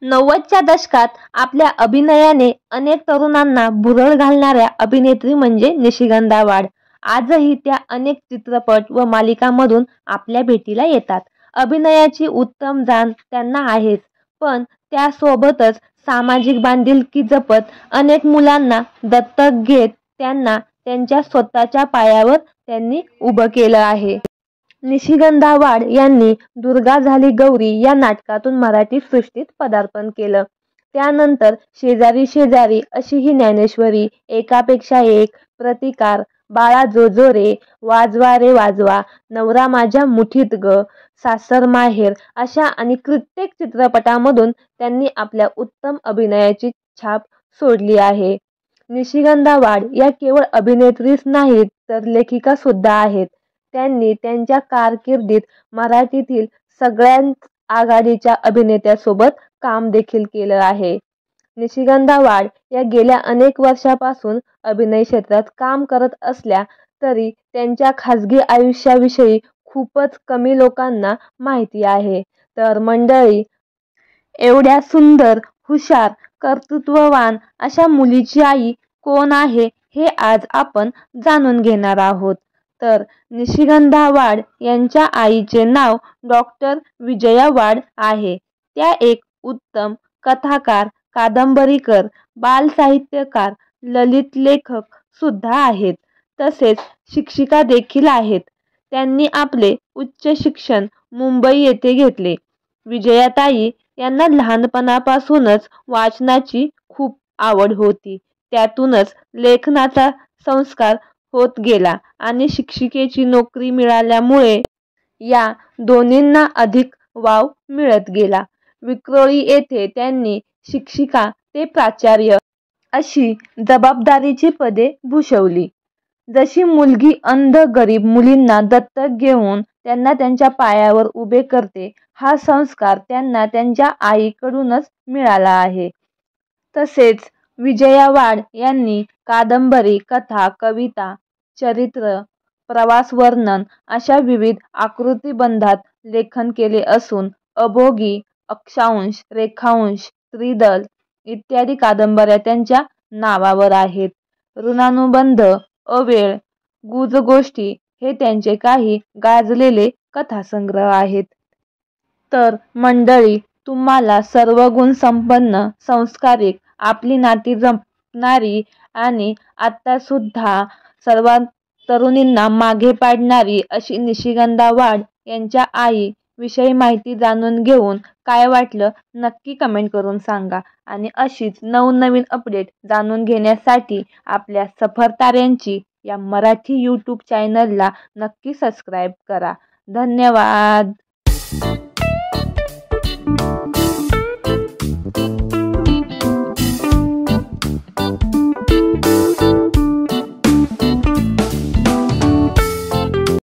90च्या दशकात आपल्या अभिनयाने अनेक तरुणांना भुरळ घालणाऱ्या अभिनेत्री म्हणजे निशिगंधा वाड. आजही त्या अनेक चित्रपट व मालिकांमधून आपल्या भेटीला येतात. अभिनयाची उत्तम जाण त्यांना आहेच, पण त्यासोबतच सामाजिक बांधिलकी जपत अनेक मुलांना दत्तक घेत त्यांना त्यांच्या स्वतःच्या पायावर त्यांनी उभं केलं आहे. निशिगंधा वाड यांनी दुर्गा झाली गौरी या नाटकातून मराठी सृष्टीत पदार्पण केलं. त्यानंतर शेजारी शेजारी अशी ही ज्ञानेश्वरी, एकापेक्षा एक, प्रतिकार, बाळा जो जो रे, वाजवा रे वाजवा, नवरा माझ्या मुठीत ग, सासर माहेर अशा आणि कित्येक चित्रपटांमधून त्यांनी आपल्या उत्तम अभिनयाची छाप सोडली आहे. निशिगंधा वाड या केवळ अभिनेत्रीच नाहीत तर लेखिका सुद्धा आहेत. त्यांनी त्यांच्या कारकिर्दीत मराठीतील सगळ्यात आघाडीच्या अभिनेत्यासोबत काम देखील केलं आहे. निशिगंधा वाड या गेल्या अनेक वर्षापासून अभिनय क्षेत्रात काम करत असल्या तरी त्यांच्या खाजगी आयुष्याविषयी खूपच कमी लोकांना माहिती आहे. तर मंडळी, एवढ्या सुंदर, हुशार, कर्तृत्ववान अशा मुलीची आई कोण आहे हे आज आपण जाणून घेणार आहोत. तर निशिगंधा वाड यांच्या आईचे नाव डॉक्टर विजया वाड आहे. त्या एक उत्तम कथाकार, कादंबरीकार, बालसाहित्यकार, ललित लेखक सुद्धा आहेत. तसेच शिक्षिका देखील आहेत. त्यांनी आपले उच्च शिक्षण मुंबई येथे घेतले. विजयाताई यांना लहानपणापासूनच वाचनाची खूप आवड होती. त्यातूनच लेखनाचा संस्कार होत गेला आणि शिक्षिकेची नोकरी मिळाल्यामुळे या दोन्हींना अधिक वाव मिळत गेला. विक्रोळी येथे त्यांनी शिक्षिका ते प्राचार्य अशी जबाबदारीची पदे भूषवली. जशी मुलगी अंध गरीब मुलींना दत्तक घेऊन त्यांना त्यांच्या पायावर उभे करते, हा संस्कार त्यांना त्यांच्या आईकडूनच मिळाला आहे. तसेच विजया वाड यांनी कादंबरी, कथा, कविता, चरित्र, प्रवास वर्णन अशा विविध आकृतिबंधात लेखन केले असून अभोगी, अक्षांश, रेखांश, त्रिदल इत्यादी कादंबऱ्या त्यांच्या नावावर आहेत. ऋणानुबंध, अवेळ, गुजगोष्टी हे त्यांचे काही गाजलेले कथासंग्रह आहेत. तर मंडळी, तुम्हाला सर्वगुण संपन्न, संस्कारिक, आपली नाती जपणारी आणि आत्तासुद्धा सर्व तरुणींना मागे पाडणारी अशी निशिगंधा वाड यांच्या आई विषयी माहिती जाणून घेऊन काय वाटलं नक्की कमेंट करून सांगा. आणि अशीच नवनवीन अपडेट जाणून घेण्यासाठी आपल्या सफर ताऱ्यांची या मराठी यूट्यूब चॅनलला नक्की सबस्क्राईब करा. धन्यवाद.